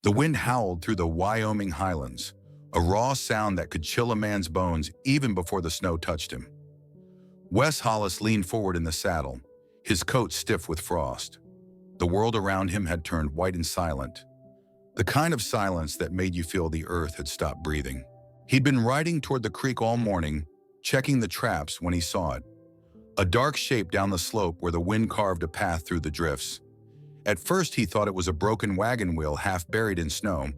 The wind howled through the Wyoming highlands, a raw sound that could chill a man's bones even before the snow touched him. Wes Hollis leaned forward in the saddle, his coat stiff with frost. The world around him had turned white and silent, the kind of silence that made you feel the earth had stopped breathing. He'd been riding toward the creek all morning, checking the traps when he saw it. A dark shape down the slope where the wind carved a path through the drifts. At first he thought it was a broken wagon wheel half buried in snow,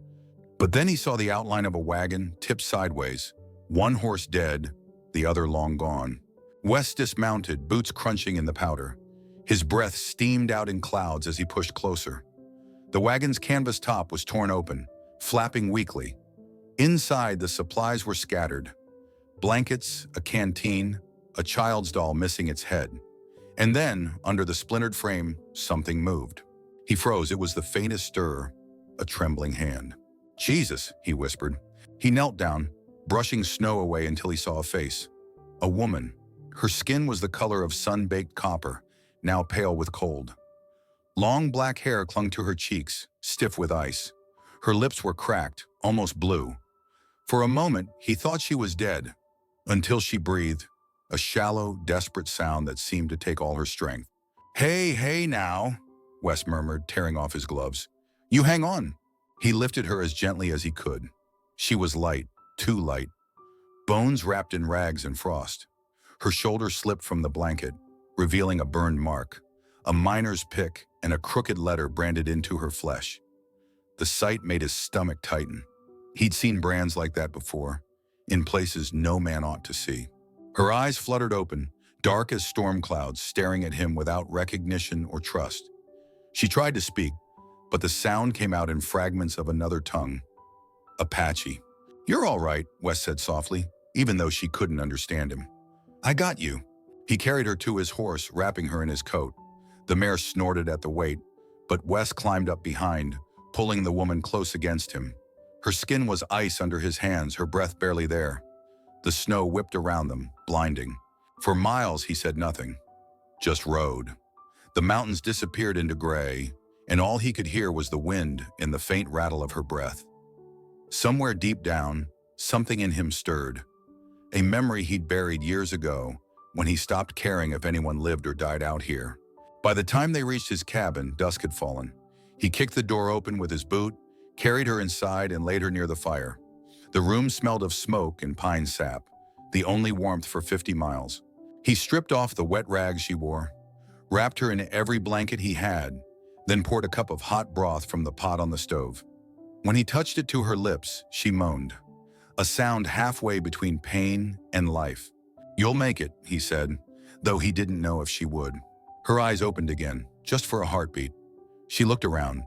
but then he saw the outline of a wagon tipped sideways, one horse dead, the other long gone. Wes dismounted, boots crunching in the powder. His breath steamed out in clouds as he pushed closer. The wagon's canvas top was torn open, flapping weakly. Inside, the supplies were scattered. Blankets, a canteen, a child's doll missing its head. And then, under the splintered frame, something moved. He froze. It was the faintest stir, a trembling hand. "Jesus," he whispered. He knelt down, brushing snow away until he saw a face. A woman. Her skin was the color of sun-baked copper, now pale with cold. Long black hair clung to her cheeks, stiff with ice. Her lips were cracked, almost blue. For a moment, he thought she was dead, until she breathed, a shallow, desperate sound that seemed to take all her strength. Hey now," Wes murmured, tearing off his gloves. "You hang on." He lifted her as gently as he could. She was light, too light, bones wrapped in rags and frost. Her shoulder slipped from the blanket, revealing a burned mark, a miner's pick, and a crooked letter branded into her flesh. The sight made his stomach tighten. He'd seen brands like that before, in places no man ought to see. Her eyes fluttered open, dark as storm clouds, staring at him without recognition or trust. She tried to speak, but the sound came out in fragments of another tongue. Apache. "You're all right," Wes said softly, even though she couldn't understand him. "I got you." He carried her to his horse, wrapping her in his coat. The mare snorted at the weight, but Wes climbed up behind, pulling the woman close against him. Her skin was ice under his hands, her breath barely there. The snow whipped around them, blinding. For miles he said nothing, just rode. The mountains disappeared into gray, and all he could hear was the wind and the faint rattle of her breath. Somewhere deep down, something in him stirred. A memory he'd buried years ago, when he stopped caring if anyone lived or died out here. By the time they reached his cabin, dusk had fallen. He kicked the door open with his boot, carried her inside, and laid her near the fire. The room smelled of smoke and pine sap, the only warmth for 50 miles. He stripped off the wet rags she wore, wrapped her in every blanket he had, then poured a cup of hot broth from the pot on the stove. When he touched it to her lips, she moaned, a sound halfway between pain and life. "You'll make it," he said, though he didn't know if she would. Her eyes opened again, just for a heartbeat. She looked around,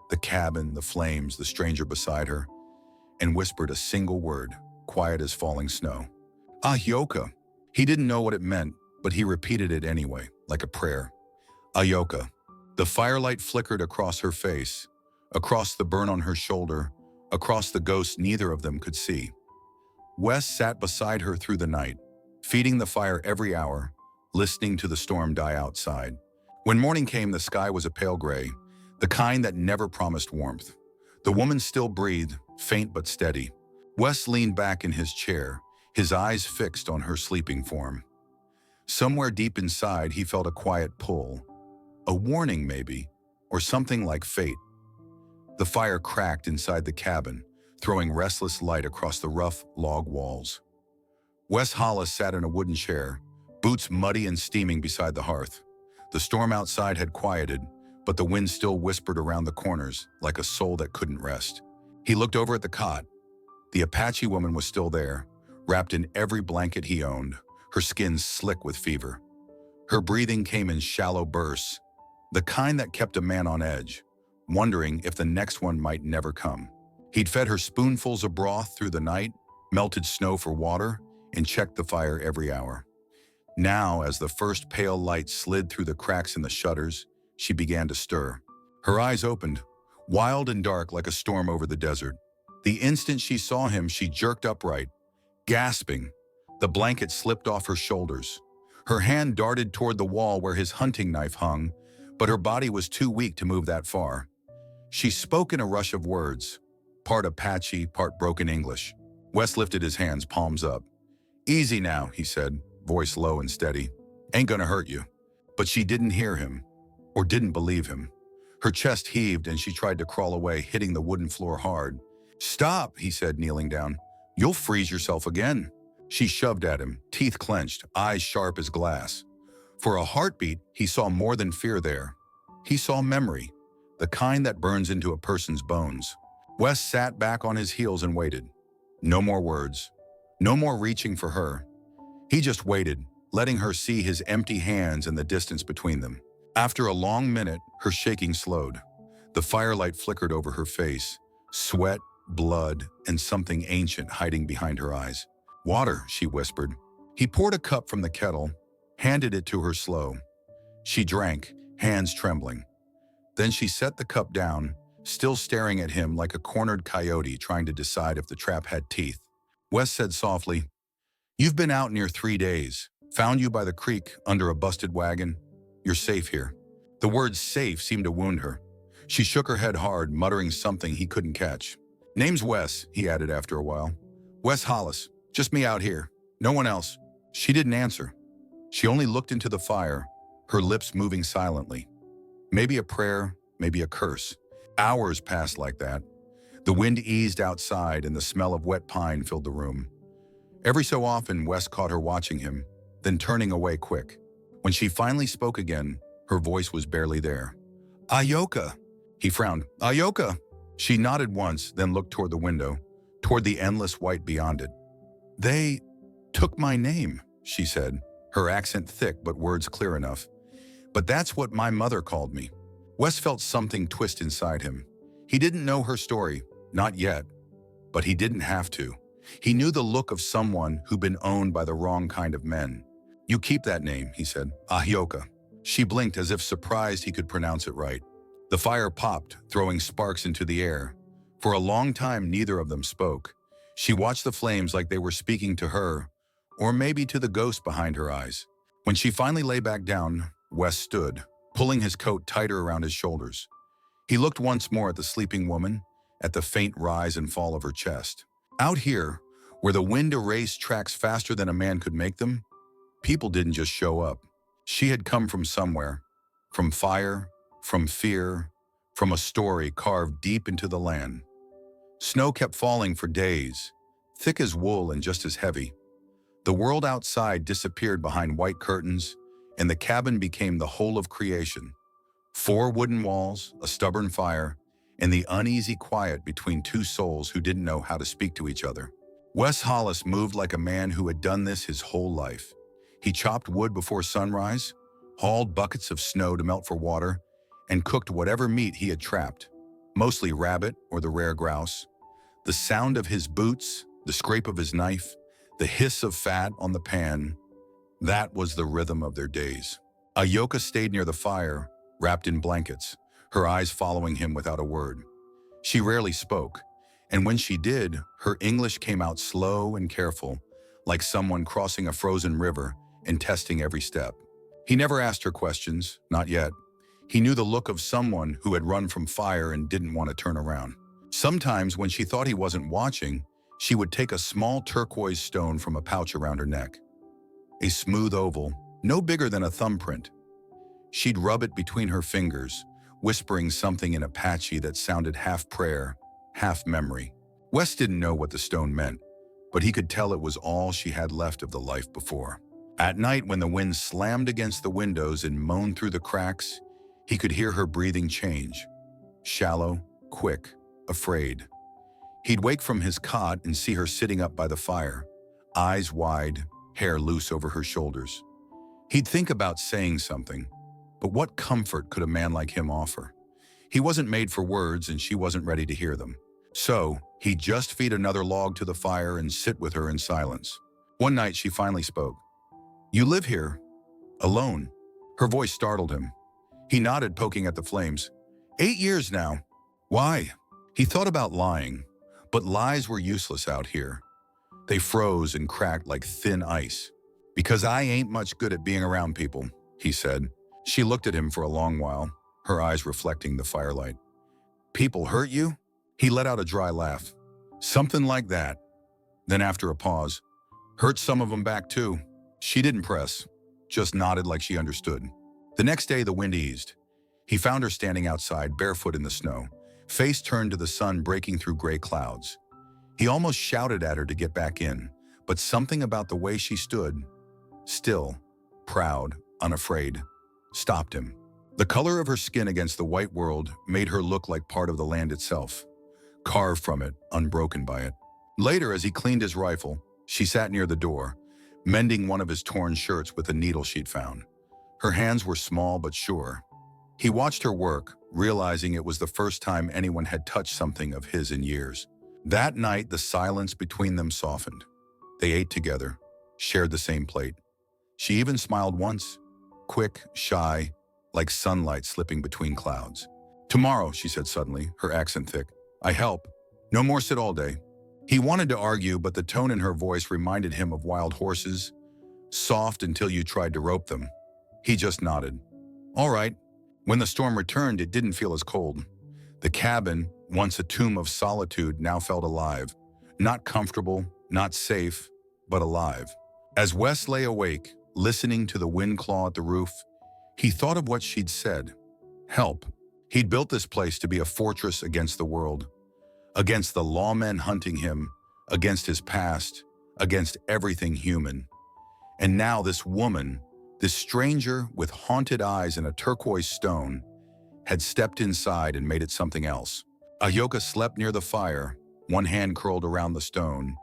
the cabin, the flames, the stranger beside her, and whispered a single word, quiet as falling snow. Ahyoka. He didn't know what it meant, but he repeated it anyway, like a prayer. Ahyoka. The firelight flickered across her face, across the burn on her shoulder, across the ghost neither of them could see. Wes sat beside her through the night, feeding the fire every hour, listening to the storm die outside. When morning came, the sky was a pale gray, the kind that never promised warmth. The woman still breathed, faint but steady. Wes leaned back in his chair, his eyes fixed on her sleeping form. Somewhere deep inside, he felt a quiet pull. A warning, maybe, or something like fate. The fire cracked inside the cabin, throwing restless light across the rough log walls. Wes Hollis sat in a wooden chair, boots muddy and steaming beside the hearth. The storm outside had quieted, but the wind still whispered around the corners like a soul that couldn't rest. He looked over at the cot. The Apache woman was still there, wrapped in every blanket he owned, her skin slick with fever. Her breathing came in shallow bursts, the kind that kept a man on edge, wondering if the next one might never come. He'd fed her spoonfuls of broth through the night, melted snow for water, and checked the fire every hour. Now, as the first pale light slid through the cracks in the shutters, she began to stir. Her eyes opened, wild and dark like a storm over the desert. The instant she saw him, she jerked upright, gasping. The blanket slipped off her shoulders. Her hand darted toward the wall where his hunting knife hung, but her body was too weak to move that far. She spoke in a rush of words, part Apache, part broken English. Wes lifted his hands, palms up. "Easy now," he said, voice low and steady. "Ain't gonna hurt you." But she didn't hear him, or didn't believe him. Her chest heaved and she tried to crawl away, hitting the wooden floor hard. "Stop," he said, kneeling down. "You'll freeze yourself again." She shoved at him, teeth clenched, eyes sharp as glass. For a heartbeat, he saw more than fear there. He saw memory, the kind that burns into a person's bones. Wes sat back on his heels and waited. No more words. No more reaching for her. He just waited, letting her see his empty hands and the distance between them. After a long minute, her shaking slowed. The firelight flickered over her face, sweat, blood, and something ancient hiding behind her eyes. "Water," she whispered. He poured a cup from the kettle, handed it to her slow. She drank, hands trembling. Then she set the cup down, still staring at him like a cornered coyote trying to decide if the trap had teeth. Wes said softly, "You've been out near 3 days. Found you by the creek under a busted wagon. You're safe here." The word safe seemed to wound her. She shook her head hard, muttering something he couldn't catch. "Name's Wes," he added after a while. "Wes Hollis. Just me out here. No one else." She didn't answer. She only looked into the fire, her lips moving silently. Maybe a prayer, maybe a curse. Hours passed like that. The wind eased outside and the smell of wet pine filled the room. Every so often, Wes caught her watching him, then turning away quick. When she finally spoke again, her voice was barely there. "Ahyoka." He frowned. "Ahyoka." She nodded once, then looked toward the window, toward the endless white beyond it. "They took my name," she said, her accent thick but words clear enough. "But that's what my mother called me." Wes felt something twist inside him. He didn't know her story, not yet, but he didn't have to. He knew the look of someone who'd been owned by the wrong kind of men. "You keep that name," he said. "Ahyoka." She blinked as if surprised he could pronounce it right. The fire popped, throwing sparks into the air. For a long time, neither of them spoke. She watched the flames like they were speaking to her, or maybe to the ghost behind her eyes. When she finally lay back down, Wes stood, pulling his coat tighter around his shoulders. He looked once more at the sleeping woman, at the faint rise and fall of her chest. Out here, where the wind erased tracks faster than a man could make them, people didn't just show up. She had come from somewhere, from fire, from fear, from a story carved deep into the land. Snow kept falling for days, thick as wool and just as heavy. The world outside disappeared behind white curtains, and the cabin became the whole of creation. 4 wooden walls, a stubborn fire, and the uneasy quiet between 2 souls who didn't know how to speak to each other. Wes Hollis moved like a man who had done this his whole life. He chopped wood before sunrise, hauled buckets of snow to melt for water, and cooked whatever meat he had trapped, mostly rabbit or the rare grouse. The sound of his boots, the scrape of his knife, the hiss of fat on the pan, that was the rhythm of their days. Ahyoka stayed near the fire, wrapped in blankets, her eyes following him without a word. She rarely spoke, and when she did, her English came out slow and careful, like someone crossing a frozen river and testing every step. He never asked her questions, not yet. He knew the look of someone who had run from fire and didn't want to turn around. Sometimes, when she thought he wasn't watching, she would take a small turquoise stone from a pouch around her neck. A smooth oval, no bigger than a thumbprint. She'd rub it between her fingers, whispering something in Apache that sounded half prayer, half memory. Wes didn't know what the stone meant, but he could tell it was all she had left of the life before. At night, when the wind slammed against the windows and moaned through the cracks, he could hear her breathing change. Shallow, quick, afraid. He'd wake from his cot and see her sitting up by the fire, eyes wide, hair loose over her shoulders. He'd think about saying something, but what comfort could a man like him offer? He wasn't made for words and she wasn't ready to hear them. So, he'd just feed another log to the fire and sit with her in silence. One night she finally spoke. "You live here, alone?" Her voice startled him. He nodded, poking at the flames. 8 years now. Why? He thought about lying, but lies were useless out here. They froze and cracked like thin ice. "Because I ain't much good at being around people," he said. She looked at him for a long while, her eyes reflecting the firelight. People hurt you? He let out a dry laugh. Something like that. Then after a pause, hurt some of them back too. She didn't press, just nodded like she understood. The next day the wind eased. He found her standing outside, barefoot in the snow, face turned to the sun breaking through gray clouds. He almost shouted at her to get back in, but something about the way she stood, still, proud, unafraid, stopped him. The color of her skin against the white world made her look like part of the land itself, carved from it, unbroken by it. Later, as he cleaned his rifle, she sat near the door, mending one of his torn shirts with a needle she'd found. Her hands were small but sure. He watched her work, realizing it was the first time anyone had touched something of his in years. That night, the silence between them softened. They ate together, shared the same plate. She even smiled once, quick, shy, like sunlight slipping between clouds. "Tomorrow," she said suddenly, her accent thick. "I help. No more sit all day." He wanted to argue, but the tone in her voice reminded him of wild horses, soft until you tried to rope them. He just nodded. All right. When the storm returned, it didn't feel as cold. The cabin, once a tomb of solitude, now felt alive. Not comfortable, not safe, but alive. As Wes lay awake, listening to the wind claw at the roof, he thought of what she'd said. Help. He'd built this place to be a fortress against the world, against the lawmen hunting him, against his past, against everything human. And now this woman, this stranger with haunted eyes and a turquoise stone, had stepped inside and made it something else. Ahyoka slept near the fire, one hand curled around the stone,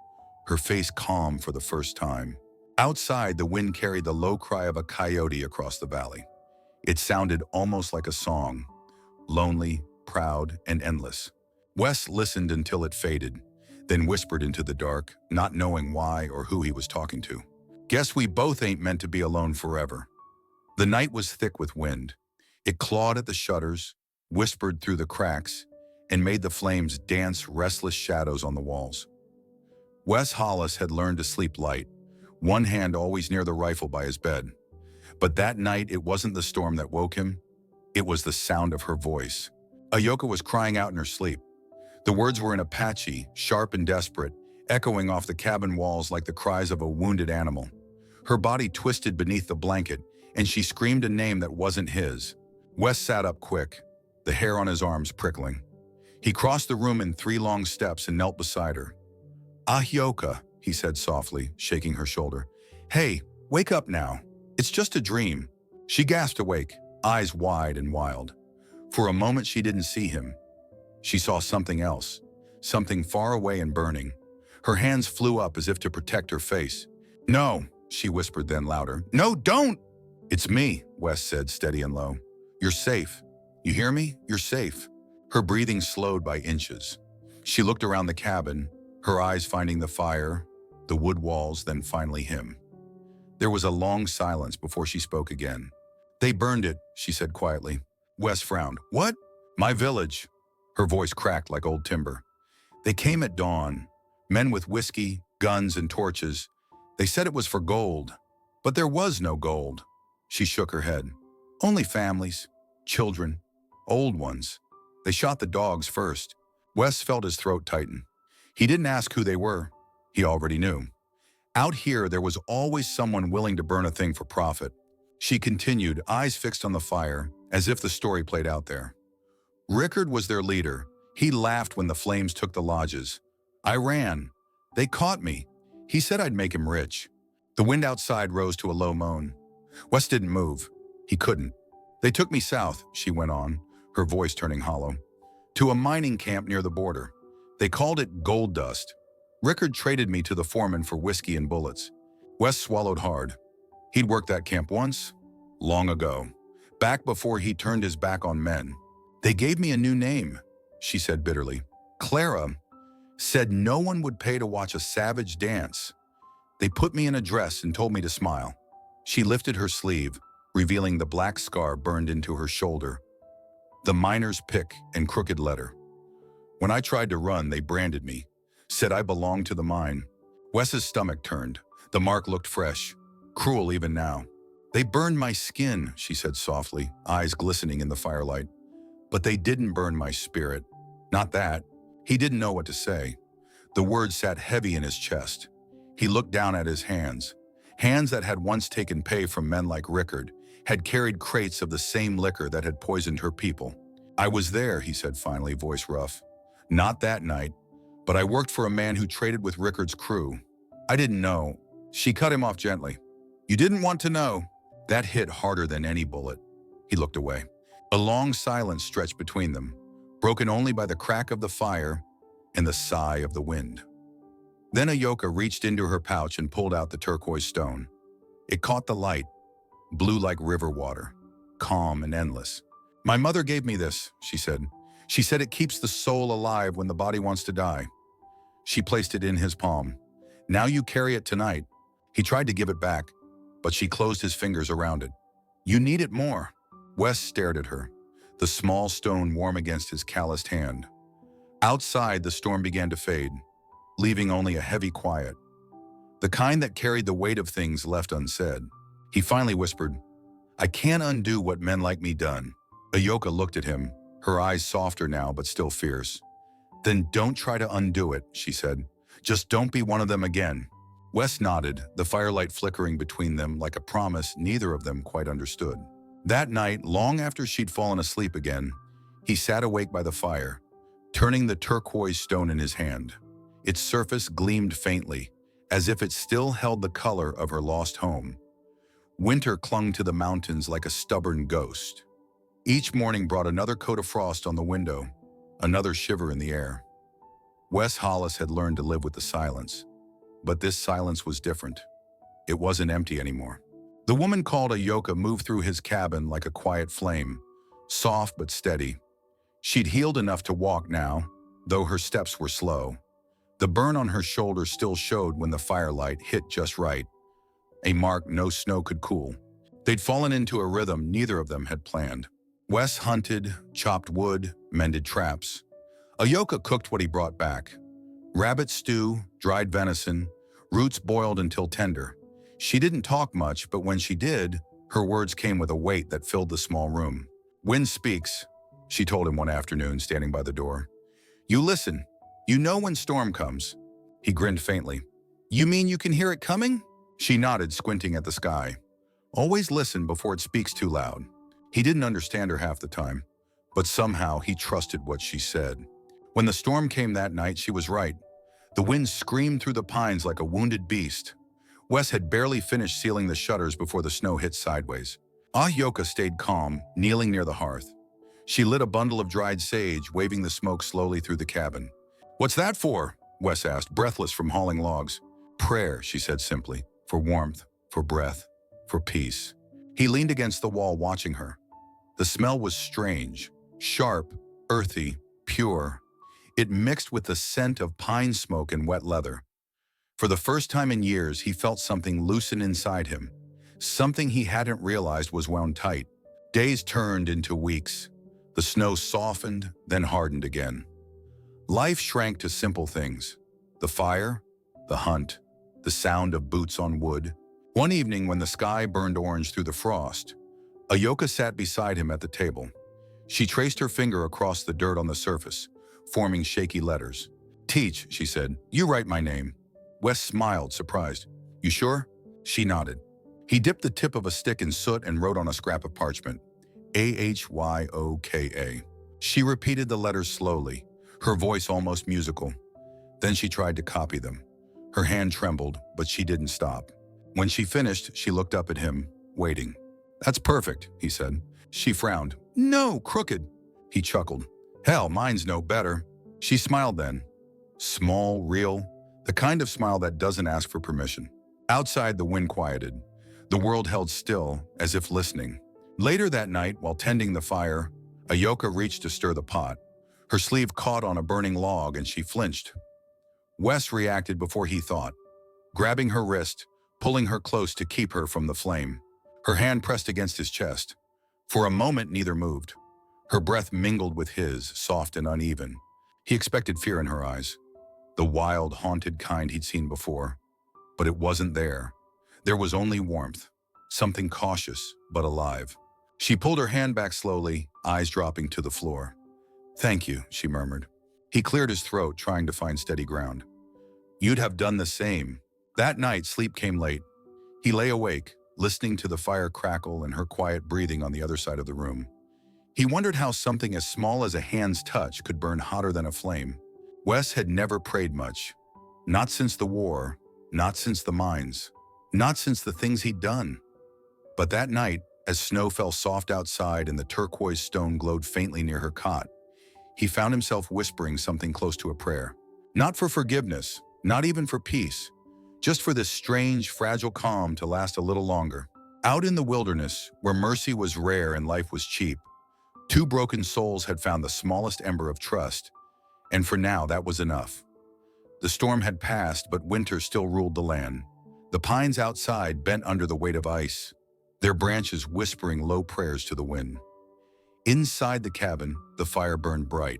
her face calm for the first time. Outside, the wind carried the low cry of a coyote across the valley. It sounded almost like a song, lonely, proud, and endless. Wes listened until it faded, then whispered into the dark, not knowing why or who he was talking to. Guess we both ain't meant to be alone forever. The night was thick with wind. It clawed at the shutters, whispered through the cracks, and made the flames dance restless shadows on the walls. Wes Hollis had learned to sleep light, one hand always near the rifle by his bed. But that night, it wasn't the storm that woke him. It was the sound of her voice. Ahyoka was crying out in her sleep. The words were in Apache, sharp and desperate, echoing off the cabin walls like the cries of a wounded animal. Her body twisted beneath the blanket, and she screamed a name that wasn't his. Wes sat up quick, the hair on his arms prickling. He crossed the room in 3 long steps and knelt beside her. "Ahyoka," he said softly, shaking her shoulder. "Hey, wake up now. It's just a dream." She gasped awake, eyes wide and wild. For a moment, she didn't see him. She saw something else, something far away and burning. Her hands flew up as if to protect her face. "No," she whispered then louder. "No, don't!" "It's me," Wes said, steady and low. "You're safe. You hear me? You're safe." Her breathing slowed by inches. She looked around the cabin, her eyes finding the fire, the wood walls, then finally him. There was a long silence before she spoke again. "They burned it," she said quietly. Wes frowned. "What?" "My village." Her voice cracked like old timber. "They came at dawn, men with whiskey, guns, and torches. They said it was for gold, but there was no gold." She shook her head. "Only families, children, old ones. They shot the dogs first." Wes felt his throat tighten. He didn't ask who they were. He already knew. Out here, there was always someone willing to burn a thing for profit. She continued, eyes fixed on the fire, as if the story played out there. Rickard was their leader. He laughed when the flames took the lodges. "I ran. They caught me. He said I'd make him rich." The wind outside rose to a low moan. Wes didn't move. He couldn't. "They took me south," she went on, her voice turning hollow, "to a mining camp near the border. They called it Gold Dust. Rickard traded me to the foreman for whiskey and bullets." Wes swallowed hard. He'd worked that camp once, long ago, back before he turned his back on men. "They gave me a new name," she said bitterly. "Clara. Said no one would pay to watch a savage dance. They put me in a dress and told me to smile." She lifted her sleeve, revealing the black scar burned into her shoulder. The miner's pick and crooked letter. "When I tried to run, they branded me, said I belonged to the mine." Wes's stomach turned. The mark looked fresh, cruel even now. "They burned my skin," she said softly, eyes glistening in the firelight. "But they didn't burn my spirit. Not that. He didn't know what to say. The words sat heavy in his chest. He looked down at his hands. Hands that had once taken pay from men like Rickard, had carried crates of the same liquor that had poisoned her people. I was there, he said finally, voice rough. Not that night, but I worked for a man who traded with Rickard's crew. I didn't know. She cut him off gently. You didn't want to know. That hit harder than any bullet. He looked away. A long silence stretched between them, broken only by the crack of the fire and the sigh of the wind. Then Ahyoka reached into her pouch and pulled out the turquoise stone. It caught the light, blue like river water, calm and endless. My mother gave me this, she said. She said it keeps the soul alive when the body wants to die. She placed it in his palm. Now you carry it tonight. He tried to give it back, but she closed his fingers around it. You need it more. Wes stared at her, the small stone warm against his calloused hand. Outside, the storm began to fade, leaving only a heavy quiet, the kind that carried the weight of things left unsaid. He finally whispered, I can't undo what men like me done. Ahyoka looked at him, her eyes softer now but still fierce. Then don't try to undo it, she said. Just don't be one of them again. Wes nodded, the firelight flickering between them like a promise neither of them quite understood. That night, long after she'd fallen asleep again, he sat awake by the fire, turning the turquoise stone in his hand. Its surface gleamed faintly, as if it still held the color of her lost home. Winter clung to the mountains like a stubborn ghost. Each morning brought another coat of frost on the window, another shiver in the air. Wes Hollis had learned to live with the silence, but this silence was different. It wasn't empty anymore. The woman called Ahyoka moved through his cabin like a quiet flame, soft but steady. She'd healed enough to walk now, though her steps were slow. The burn on her shoulder still showed when the firelight hit just right, a mark no snow could cool. They'd fallen into a rhythm neither of them had planned. Wes hunted, chopped wood, mended traps. Ahyoka cooked what he brought back. Rabbit stew, dried venison, roots boiled until tender. She didn't talk much, but when she did, her words came with a weight that filled the small room. Wind speaks, she told him one afternoon, standing by the door. You listen. You know when storm comes. He grinned faintly. You mean you can hear it coming? She nodded, squinting at the sky. Always listen before it speaks too loud. He didn't understand her half the time, but somehow he trusted what she said. When the storm came that night, she was right. The wind screamed through the pines like a wounded beast. Wes had barely finished sealing the shutters before the snow hit sideways. Ahyoka stayed calm, kneeling near the hearth. She lit a bundle of dried sage, waving the smoke slowly through the cabin. What's that for? Wes asked, breathless from hauling logs. Prayer, she said simply, for warmth, for breath, for peace. He leaned against the wall, watching her. The smell was strange, sharp, earthy, pure. It mixed with the scent of pine smoke and wet leather. For the first time in years, he felt something loosen inside him, something he hadn't realized was wound tight. Days turned into weeks. The snow softened, then hardened again. Life shrank to simple things. The fire, the hunt, the sound of boots on wood. One evening when the sky burned orange through the frost, Ahyoka sat beside him at the table. She traced her finger across the dirt on the surface, forming shaky letters. Teach, she said. You write my name. Wes smiled, surprised. You sure? She nodded. He dipped the tip of a stick in soot and wrote on a scrap of parchment. Ahyoka. She repeated the letters slowly, her voice almost musical. Then she tried to copy them. Her hand trembled, but she didn't stop. When she finished, she looked up at him, waiting. That's perfect, he said. She frowned. No, crooked. He chuckled. Hell, mine's no better. She smiled then. Small, real, the kind of smile that doesn't ask for permission. Outside, the wind quieted. The world held still, as if listening. Later that night, while tending the fire, Ahyoka reached to stir the pot. Her sleeve caught on a burning log and she flinched. Wes reacted before he thought, grabbing her wrist, pulling her close to keep her from the flame. Her hand pressed against his chest. For a moment, neither moved. Her breath mingled with his, soft and uneven. He expected fear in her eyes, the wild, haunted kind he'd seen before. But it wasn't there. There was only warmth, something cautious but alive. She pulled her hand back slowly, eyes dropping to the floor. Thank you, she murmured. He cleared his throat, trying to find steady ground. You'd have done the same. That night, sleep came late. He lay awake, listening to the fire crackle and her quiet breathing on the other side of the room. He wondered how something as small as a hand's touch could burn hotter than a flame. Wes had never prayed much. Not since the war, not since the mines, not since the things he'd done. But that night, as snow fell soft outside and the turquoise stone glowed faintly near her cot, he found himself whispering something close to a prayer. Not for forgiveness, not even for peace, just for this strange, fragile calm to last a little longer. Out in the wilderness, where mercy was rare and life was cheap, two broken souls had found the smallest ember of trust, and for now that was enough. The storm had passed, but winter still ruled the land. The pines outside bent under the weight of ice, their branches whispering low prayers to the wind. Inside the cabin, the fire burned bright,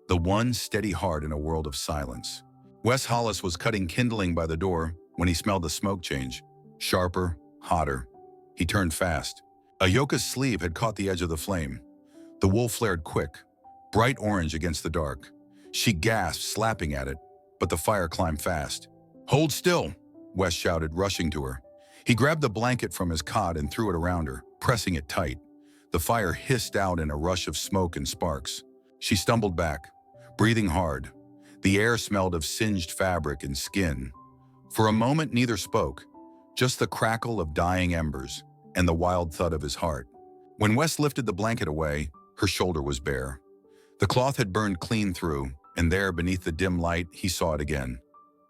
the one steady heart in a world of silence. Wes Hollis was cutting kindling by the door when he smelled the smoke change. Sharper, hotter. He turned fast. Ahyoka's sleeve had caught the edge of the flame. The wool flared quick, bright orange against the dark. She gasped, slapping at it, but the fire climbed fast. "Hold still," Wes shouted, rushing to her. He grabbed the blanket from his cot and threw it around her, pressing it tight. The fire hissed out in a rush of smoke and sparks. She stumbled back, breathing hard. The air smelled of singed fabric and skin. For a moment, neither spoke, just the crackle of dying embers and the wild thud of his heart. When Wes lifted the blanket away, her shoulder was bare. The cloth had burned clean through, and there, beneath the dim light, he saw it again.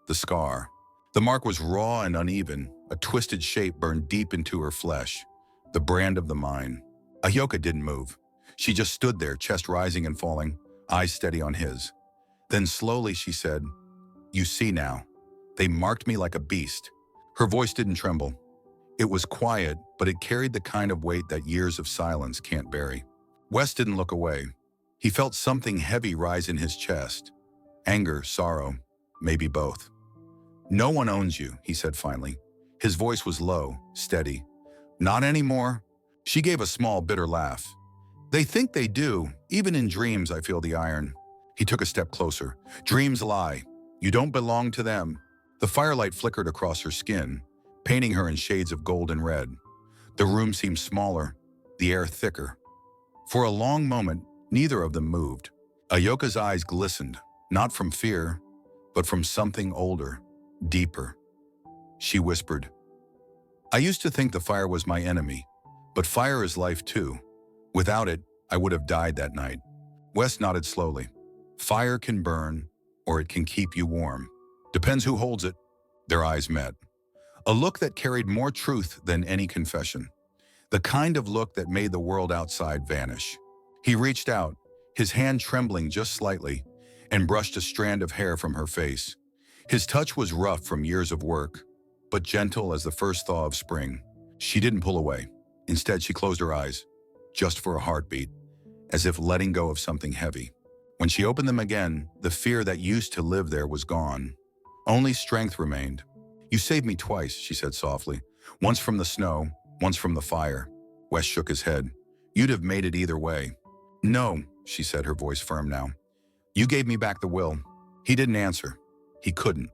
The scar. The mark was raw and uneven, a twisted shape burned deep into her flesh. The brand of the mine. Ahyoka didn't move. She just stood there, chest rising and falling, eyes steady on his. Then slowly she said, "You see now. They marked me like a beast." Her voice didn't tremble. It was quiet, but it carried the kind of weight that years of silence can't bury. Wes didn't look away. He felt something heavy rise in his chest. Anger, sorrow, maybe both. "No one owns you," he said finally. His voice was low, steady. "Not anymore." She gave a small, bitter laugh. "They think they do. Even in dreams, I feel the iron." He took a step closer. "Dreams lie. You don't belong to them." The firelight flickered across her skin, painting her in shades of gold and red. The room seemed smaller, the air thicker. For a long moment, neither of them moved. Ahyoka's eyes glistened, not from fear, but from something older, deeper. She whispered, "I used to think the fire was my enemy, but fire is life too. Without it, I would have died that night." Wes nodded slowly. "Fire can burn, or it can keep you warm. Depends who holds it." Their eyes met. A look that carried more truth than any confession. The kind of look that made the world outside vanish. He reached out, his hand trembling just slightly, and brushed a strand of hair from her face. His touch was rough from years of work, but gentle as the first thaw of spring. She didn't pull away. Instead, she closed her eyes, just for a heartbeat, as if letting go of something heavy. When she opened them again, the fear that used to live there was gone. Only strength remained. "You saved me twice," she said softly. "Once from the snow, once from the fire." Wes shook his head. "You'd have made it either way." "No," she said, her voice firm now. "You gave me back the will." He didn't answer. He couldn't.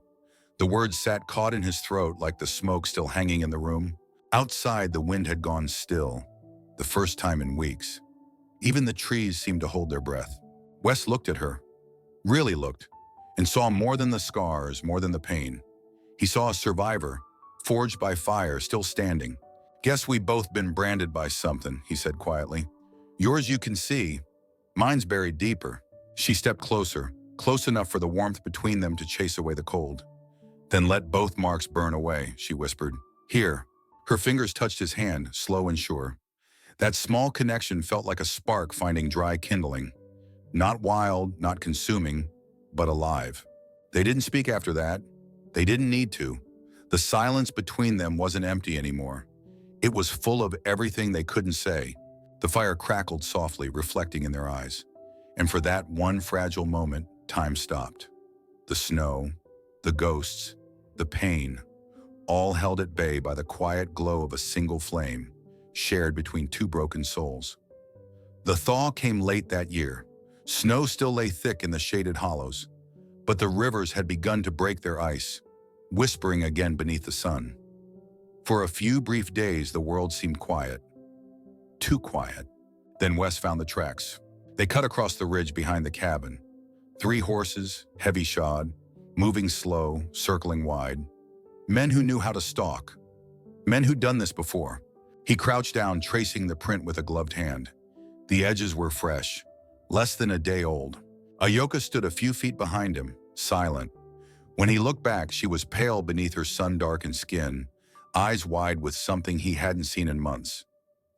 The words sat caught in his throat like the smoke still hanging in the room. Outside, the wind had gone still, the first time in weeks. Even the trees seemed to hold their breath. Wes looked at her, really looked, and saw more than the scars, more than the pain. He saw a survivor, forged by fire, still standing. "Guess we've both been branded by something," he said quietly. "Yours you can see, mine's buried deeper." She stepped closer, close enough for the warmth between them to chase away the cold. "Then let both marks burn away," she whispered. "Here." Her fingers touched his hand, slow and sure. That small connection felt like a spark finding dry kindling. Not wild, not consuming, but alive. They didn't speak after that. They didn't need to. The silence between them wasn't empty anymore. It was full of everything they couldn't say. The fire crackled softly, reflecting in their eyes. And for that one fragile moment, time stopped. The snow, the ghosts, the pain, all held at bay by the quiet glow of a single flame, shared between two broken souls. The thaw came late that year, Snow still lay thick in the shaded hollows, but the rivers had begun to break their ice, whispering again beneath the sun. For a few brief days, the world seemed quiet. Too quiet. Then Wes found the tracks. They cut across the ridge behind the cabin. 3 horses, heavy shod, moving slow, circling wide. Men who knew how to stalk. Men who'd done this before. He crouched down, tracing the print with a gloved hand. The edges were fresh, less than a day old. Ahyoka stood a few feet behind him, silent. When he looked back, she was pale beneath her sun-darkened skin, eyes wide with something he hadn't seen in months.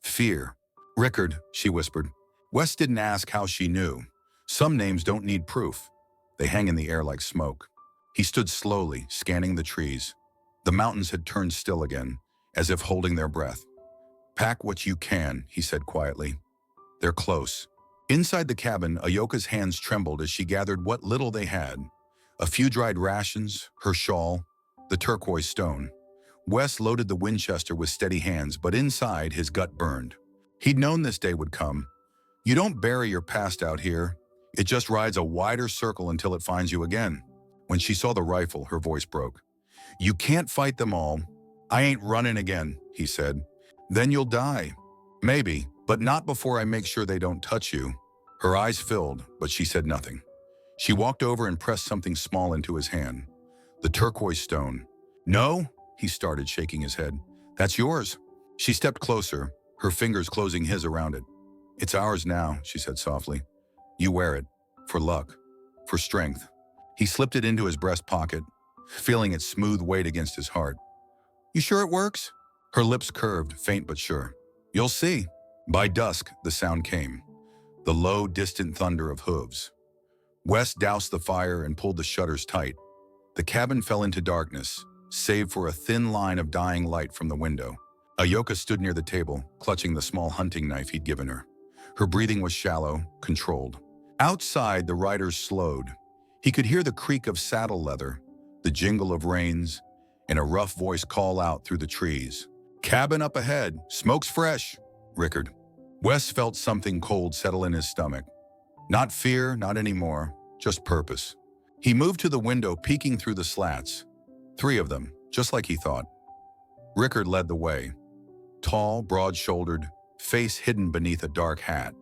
Fear. "Rickard," she whispered. Wes didn't ask how she knew. Some names don't need proof. They hang in the air like smoke. He stood slowly, scanning the trees. The mountains had turned still again, as if holding their breath. "Pack what you can," he said quietly. "They're close." Inside the cabin, Ahyoka's hands trembled as she gathered what little they had. A few dried rations, her shawl, the turquoise stone. Wes loaded the Winchester with steady hands, but inside his gut burned. He'd known this day would come. You don't bury your past out here. It just rides a wider circle until it finds you again. When she saw the rifle, her voice broke. "You can't fight them all. I ain't running again," he said. "Then you'll die. Maybe, but not before I make sure they don't touch you." Her eyes filled, but she said nothing. She walked over and pressed something small into his hand. The turquoise stone. "No," he started, shaking his head. "That's yours." She stepped closer, her fingers closing his around it. "It's ours now," she said softly. "You wear it. For luck. For strength." He slipped it into his breast pocket, feeling its smooth weight against his heart. "You sure it works?" Her lips curved, faint but sure. "You'll see." By dusk, the sound came. The low, distant thunder of hooves. Wes doused the fire and pulled the shutters tight. The cabin fell into darkness, save for a thin line of dying light from the window. Ahyoka stood near the table, clutching the small hunting knife he'd given her. Her breathing was shallow, controlled. Outside, the riders slowed. He could hear the creak of saddle leather, the jingle of reins, and a rough voice call out through the trees. "Cabin up ahead. Smoke's fresh." Rickard. Wes felt something cold settle in his stomach. Not fear, not anymore, just purpose. He moved to the window, peeking through the slats. 3 of them, just like he thought. Rickard led the way. Tall, broad-shouldered, face hidden beneath a dark hat.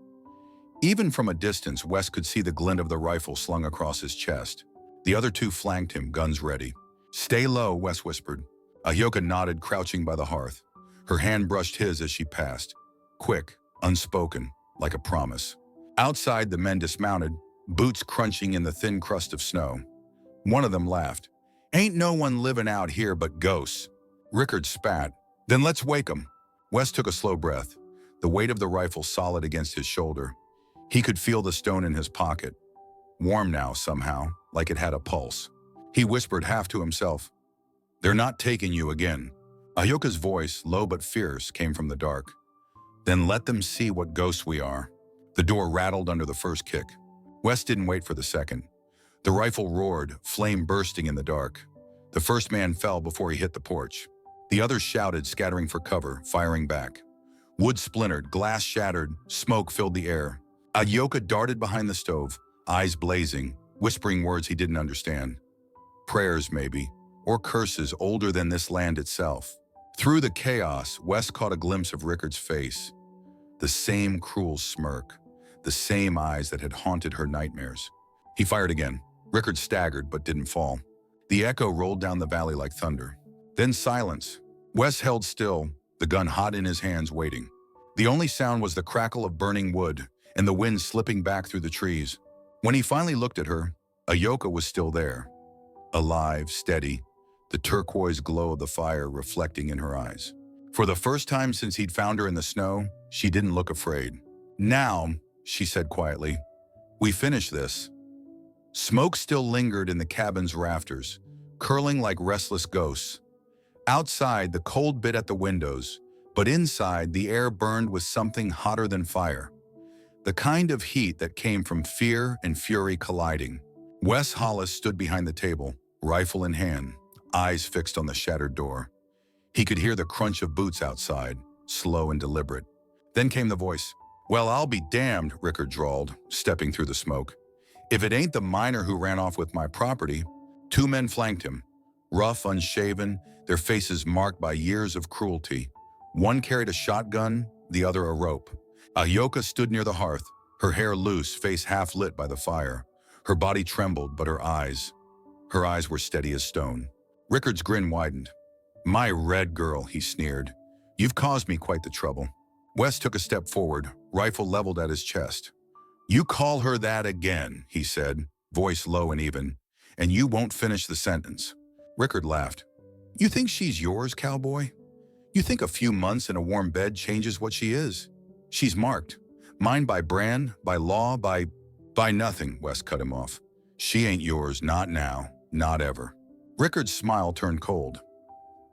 Even from a distance, Wes could see the glint of the rifle slung across his chest. The other 2 flanked him, guns ready. "Stay low," Wes whispered. Ahyoka nodded, crouching by the hearth. Her hand brushed his as she passed. Quick, unspoken, like a promise. Outside, the men dismounted, boots crunching in the thin crust of snow. One of them laughed. "Ain't no one living out here but ghosts." Rickard spat. "Then let's wake 'em." Wes took a slow breath, the weight of the rifle solid against his shoulder. He could feel the stone in his pocket, warm now somehow, like it had a pulse. He whispered half to himself, "They're not taking you again." Ahyoka's voice, low but fierce, came from the dark. "Then let them see what ghosts we are." The door rattled under the first kick. Wes didn't wait for the second. The rifle roared, flame bursting in the dark. The first man fell before he hit the porch. The others shouted, scattering for cover, firing back. Wood splintered, glass shattered, smoke filled the air. Ahyoka darted behind the stove, eyes blazing, whispering words he didn't understand. Prayers, maybe, or curses older than this land itself. Through the chaos, Wes caught a glimpse of Rickard's face. The same cruel smirk, the same eyes that had haunted her nightmares. He fired again. Rickard staggered but didn't fall. The echo rolled down the valley like thunder. Then silence. Wes held still, the gun hot in his hands, waiting. The only sound was the crackle of burning wood and the wind slipping back through the trees. When he finally looked at her, Ahyoka was still there. Alive, steady, the turquoise glow of the fire reflecting in her eyes. For the first time since he'd found her in the snow, she didn't look afraid. "Now," she said quietly, "we finish this." Smoke still lingered in the cabin's rafters, curling like restless ghosts. Outside, the cold bit at the windows, but inside, the air burned with something hotter than fire. The kind of heat that came from fear and fury colliding. Wes Hollis stood behind the table, rifle in hand, eyes fixed on the shattered door. He could hear the crunch of boots outside, slow and deliberate. Then came the voice. Well, I'll be damned, Rickard drawled, stepping through the smoke. If it ain't the miner who ran off with my property. Two men flanked him, rough, unshaven, their faces marked by years of cruelty. One carried a shotgun, the other a rope. Ahyoka stood near the hearth, her hair loose, face half lit by the fire. Her body trembled, but her eyes were steady as stone. Rickard's grin widened. My red girl, he sneered. You've caused me quite the trouble. Wes took a step forward, rifle leveled at his chest. You call her that again, he said, voice low and even, and you won't finish the sentence. Rickard laughed. You think she's yours, cowboy? You think a few months in a warm bed changes what she is? She's marked. Mine by brand, by law, by nothing, Wes cut him off. She ain't yours, not now, not ever. Rickard's smile turned cold.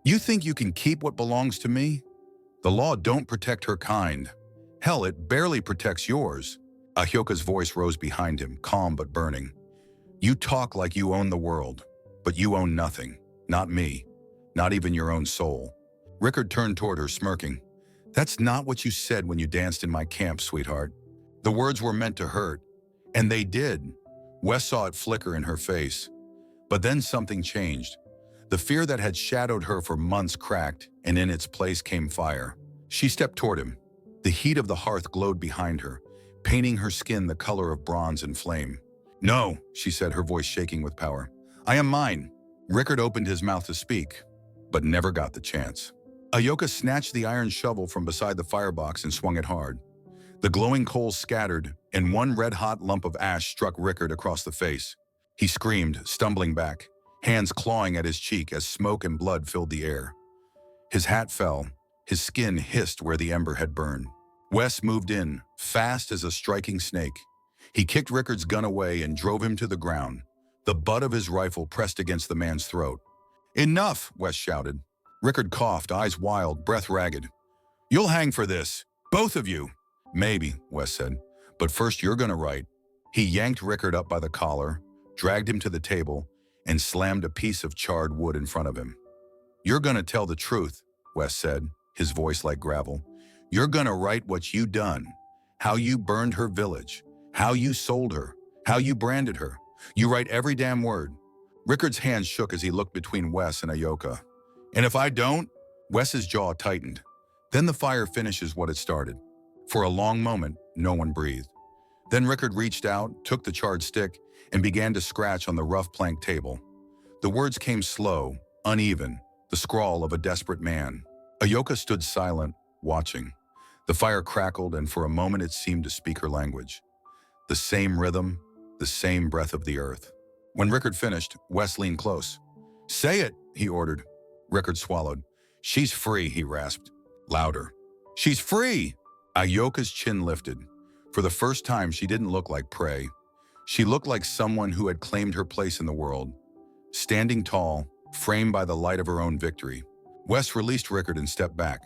You think you can keep what belongs to me? The law don't protect her kind. Hell, it barely protects yours. Ahyoka's voice rose behind him, calm but burning. You talk like you own the world, but you own nothing. Not me. Not even your own soul. Rickard turned toward her, smirking. That's not what you said when you danced in my camp, sweetheart. The words were meant to hurt, and they did. Wes saw it flicker in her face. But then something changed. The fear that had shadowed her for months cracked, and in its place came fire. She stepped toward him. The heat of the hearth glowed behind her, painting her skin the color of bronze and flame. No, she said, her voice shaking with power. I am mine. Rickard opened his mouth to speak, but never got the chance. Ahyoka snatched the iron shovel from beside the firebox and swung it hard. The glowing coals scattered, and one red-hot lump of ash struck Rickard across the face. He screamed, stumbling back, hands clawing at his cheek as smoke and blood filled the air. His hat fell, his skin hissed where the ember had burned. Wes moved in, fast as a striking snake. He kicked Rickard's gun away and drove him to the ground, the butt of his rifle pressed against the man's throat. Enough, Wes shouted. Rickard coughed, eyes wild, breath ragged. You'll hang for this, both of you. Maybe, Wes said, but first you're gonna write. He yanked Rickard up by the collar, dragged him to the table, and slammed a piece of charred wood in front of him. You're gonna tell the truth, Wes said, his voice like gravel. You're gonna write what you done, how you burned her village, how you sold her, how you branded her. You write every damn word. Rickard's hands shook as he looked between Wes and Ahyoka. And if I don't? Wes's jaw tightened. Then the fire finishes what it started. For a long moment, no one breathed. Then Rickard reached out, took the charred stick, and began to scratch on the rough plank table. The words came slow, uneven, the scrawl of a desperate man. Ahyoka stood silent, watching. The fire crackled, and for a moment it seemed to speak her language. The same rhythm, the same breath of the earth. When Rickard finished, Wes leaned close. Say it, he ordered. Rickard swallowed. She's free, he rasped. Louder. She's free! Ahyoka's chin lifted. For the first time, she didn't look like prey. She looked like someone who had claimed her place in the world. Standing tall, framed by the light of her own victory. Wes released Rickard and stepped back.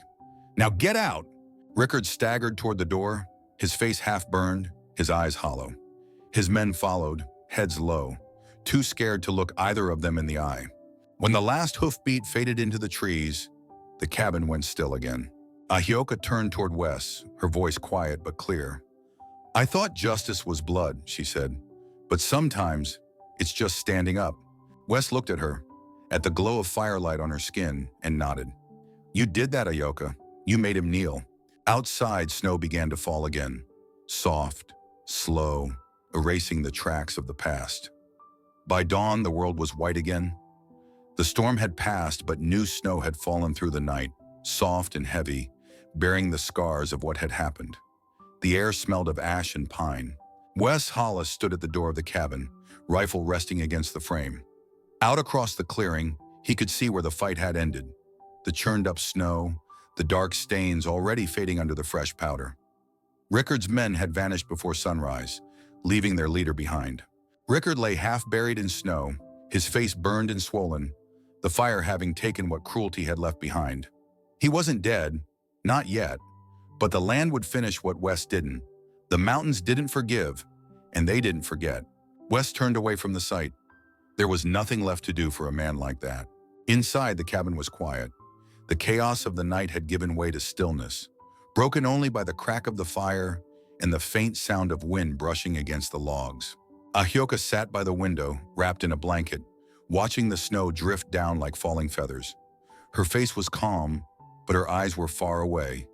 Now get out! Rickard staggered toward the door, his face half burned, his eyes hollow. His men followed, heads low, too scared to look either of them in the eye. When the last hoofbeat faded into the trees, the cabin went still again. Ahyoka turned toward Wes, her voice quiet but clear. I thought justice was blood, she said, but sometimes it's just standing up. Wes looked at her, at the glow of firelight on her skin, and nodded. You did that, Ahyoka. You made him kneel. Outside, snow began to fall again, soft, slow, erasing the tracks of the past. By dawn, the world was white again. The storm had passed, but new snow had fallen through the night, soft and heavy, bearing the scars of what had happened. The air smelled of ash and pine. Wes Hollis stood at the door of the cabin, rifle resting against the frame. Out across the clearing, he could see where the fight had ended. The churned-up snow, the dark stains already fading under the fresh powder. Rickard's men had vanished before sunrise, leaving their leader behind. Rickard lay half buried in snow, his face burned and swollen, the fire having taken what cruelty had left behind. He wasn't dead, not yet, but the land would finish what Wes didn't. The mountains didn't forgive, and they didn't forget. Wes turned away from the sight. There was nothing left to do for a man like that. Inside, the cabin was quiet. The chaos of the night had given way to stillness, broken only by the crack of the fire and the faint sound of wind brushing against the logs. Ahyoka sat by the window, wrapped in a blanket, watching the snow drift down like falling feathers. Her face was calm, but her eyes were far away,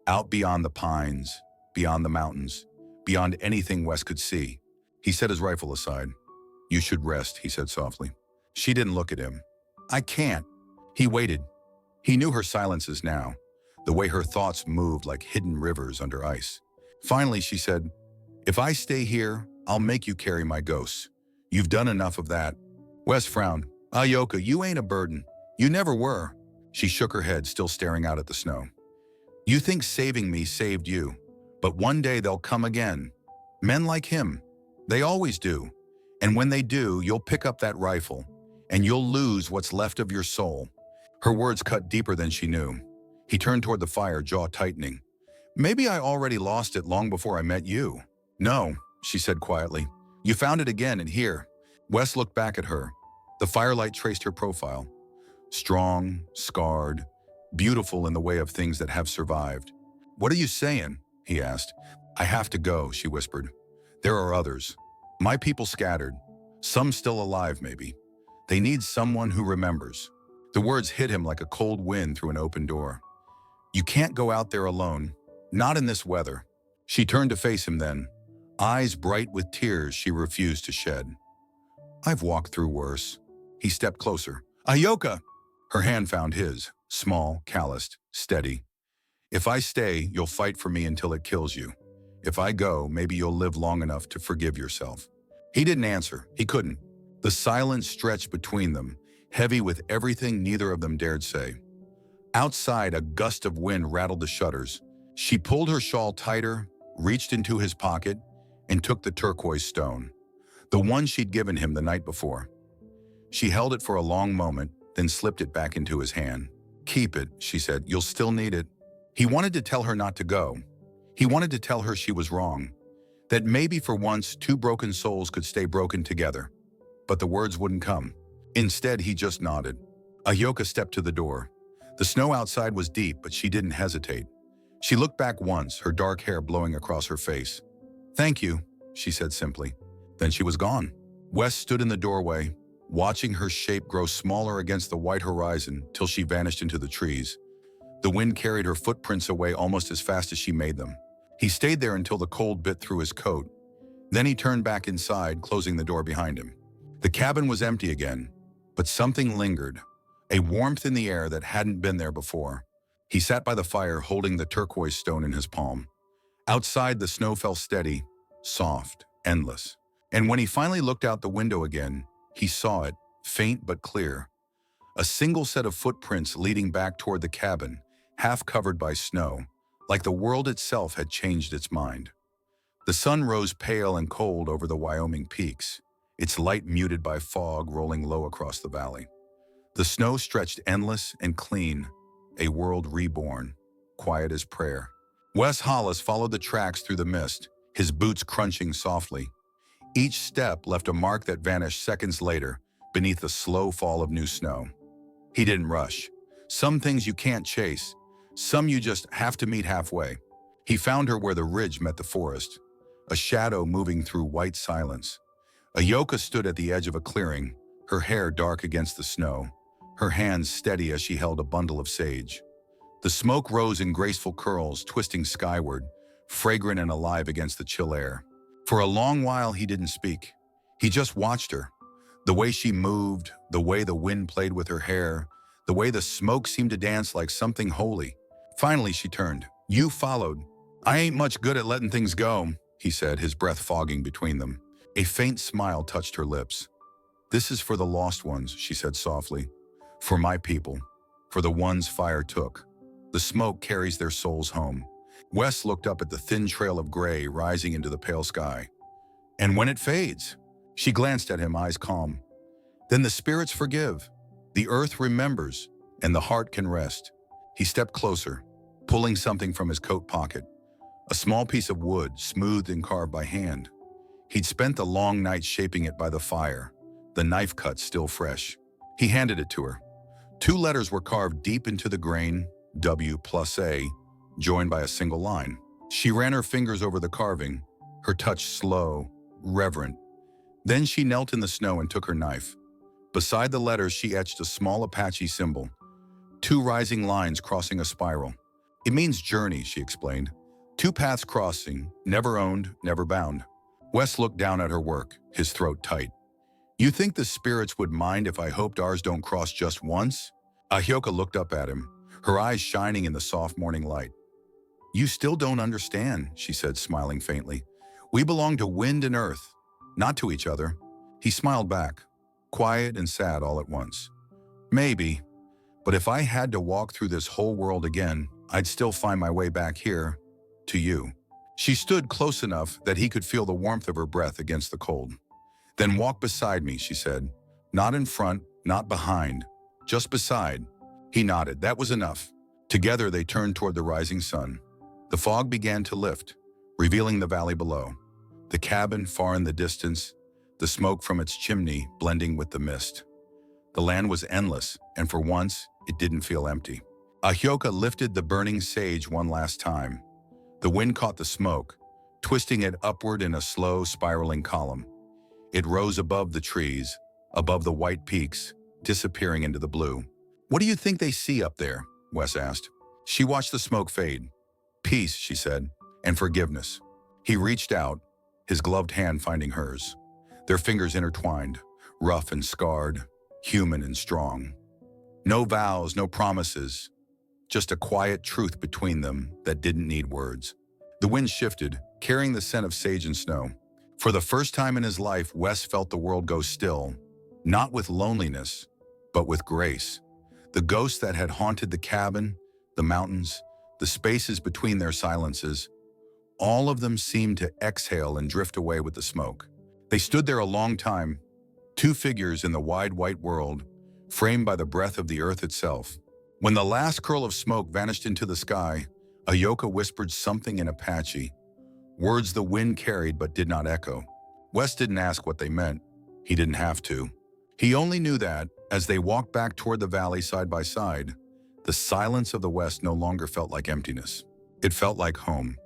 out beyond the pines, beyond the mountains, beyond anything Wes could see. He set his rifle aside. "You should rest," he said softly. She didn't look at him. "I can't." He waited. He knew her silences now, the way her thoughts moved like hidden rivers under ice. Finally, she said, "If I stay here, I'll make you carry my ghosts. You've done enough of that." Wes frowned. "Ahyoka, you ain't a burden. You never were." She shook her head, still staring out at the snow. "You think saving me saved you, but one day they'll come again. Men like him. They always do. And when they do, you'll pick up that rifle, and you'll lose what's left of your soul." Her words cut deeper than she knew. He turned toward the fire, jaw tightening. "Maybe I already lost it long before I met you." "No," she said quietly. "You found it again, and here." Wes looked back at her. The firelight traced her profile. Strong, scarred, beautiful in the way of things that have survived. "What are you saying?" he asked. "I have to go," she whispered. "There are others. My people scattered. Some still alive, maybe. They need someone who remembers." The words hit him like a cold wind through an open door. "You can't go out there alone. Not in this weather." She turned to face him then, eyes bright with tears she refused to shed. "I've walked through worse." He stepped closer. "Ahyoka!" Her hand found his, small, calloused, steady. "If I stay, you'll fight for me until it kills you. If I go, maybe you'll live long enough to forgive yourself." He didn't answer. He couldn't. The silence stretched between them, heavy with everything neither of them dared say. Outside, a gust of wind rattled the shutters. She pulled her shawl tighter, reached into his pocket, and took the turquoise stone, the one she'd given him the night before. She held it for a long moment, then slipped it back into his hand. "Keep it," she said. "You'll still need it." He wanted to tell her not to go. He wanted to tell her she was wrong, that maybe for once two broken souls could stay broken together. But the words wouldn't come. Instead, he just nodded. Ahyoka stepped to the door. The snow outside was deep, but she didn't hesitate. She looked back once, her dark hair blowing across her face. "Thank you," she said simply. Then she was gone. Wes stood in the doorway, watching her shape grow smaller against the white horizon till she vanished into the trees. The wind carried her footprints away almost as fast as she made them. He stayed there until the cold bit through his coat. Then he turned back inside, closing the door behind him. The cabin was empty again, but something lingered, a warmth in the air that hadn't been there before. He sat by the fire, holding the turquoise stone in his palm. Outside, the snow fell steady, soft, endless. And when he finally looked out the window again, he saw it, faint but clear. A single set of footprints leading back toward the cabin, half covered by snow, like the world itself had changed its mind. The sun rose pale and cold over the Wyoming peaks, its light muted by fog rolling low across the valley. The snow stretched endless and clean, a world reborn, quiet as prayer. Wes Hollis followed the tracks through the mist, his boots crunching softly. Each step left a mark that vanished seconds later beneath the slow fall of new snow. He didn't rush. Some things you can't chase, some you just have to meet halfway. He found her where the ridge met the forest, a shadow moving through white silence. Ahyoka stood at the edge of a clearing, her hair dark against the snow, her hands steady as she held a bundle of sage. The smoke rose in graceful curls, twisting skyward, fragrant and alive against the chill air. For a long while, he didn't speak. He just watched her. The way she moved, the way the wind played with her hair, the way the smoke seemed to dance like something holy. Finally, she turned. "You followed." "I ain't much good at letting things go," he said, his breath fogging between them. A faint smile touched her lips. "This is for the lost ones," she said softly. "For my people. For the ones fire took. The smoke carries their souls home." Wes looked up at the thin trail of gray rising into the pale sky. "And when it fades?" She glanced at him, eyes calm. "Then the spirits forgive. The earth remembers, and the heart can rest." He stepped closer, pulling something from his coat pocket. A small piece of wood, smoothed and carved by hand. He'd spent the long night shaping it by the fire, the knife cut still fresh. He handed it to her. 2 letters were carved deep into the grain, W plus A, joined by a single line. She ran her fingers over the carving, her touch slow, reverent. Then she knelt in the snow and took her knife. Beside the letters, she etched a small Apache symbol, two rising lines crossing a spiral. It means journey, she explained. Two paths crossing, never owned, never bound. Wes looked down at her work, his throat tight. You think the spirits would mind if I hoped ours don't cross just once? Ahyoka looked up at him, her eyes shining in the soft morning light. You still don't understand, she said, smiling faintly. We belong to wind and earth, not to each other. He smiled back, quiet and sad all at once. Maybe, but if I had to walk through this whole world again, I'd still find my way back here, to you. She stood close enough that he could feel the warmth of her breath against the cold. Then walk beside me, she said. Not in front, not behind, just beside. He nodded. That was enough. Together they turned toward the rising sun. The fog began to lift, revealing the valley below. The cabin far in the distance, the smoke from its chimney blending with the mist. The land was endless, and for once, it didn't feel empty. Ahyoka lifted the burning sage one last time. The wind caught the smoke, twisting it upward in a slow, spiraling column. It rose above the trees, above the white peaks, disappearing into the blue. What do you think they see up there? Wes asked. She watched the smoke fade. Peace, she said, and forgiveness. He reached out, his gloved hand finding hers. Their fingers intertwined, rough and scarred, human and strong. No vows, no promises, just a quiet truth between them that didn't need words. The wind shifted, carrying the scent of sage and snow. For the first time in his life, Wes felt the world go still, not with loneliness, but with grace. The ghosts that had haunted the cabin, the mountains, the spaces between their silences, all of them seemed to exhale and drift away with the smoke. They stood there a long time, two figures in the wide white world, framed by the breath of the earth itself. When the last curl of smoke vanished into the sky, Ahyoka whispered something in Apache, words the wind carried but did not echo. Wes didn't ask what they meant. He didn't have to. He only knew that, as they walked back toward the valley side by side, the silence of the West no longer felt like emptiness. It felt like home.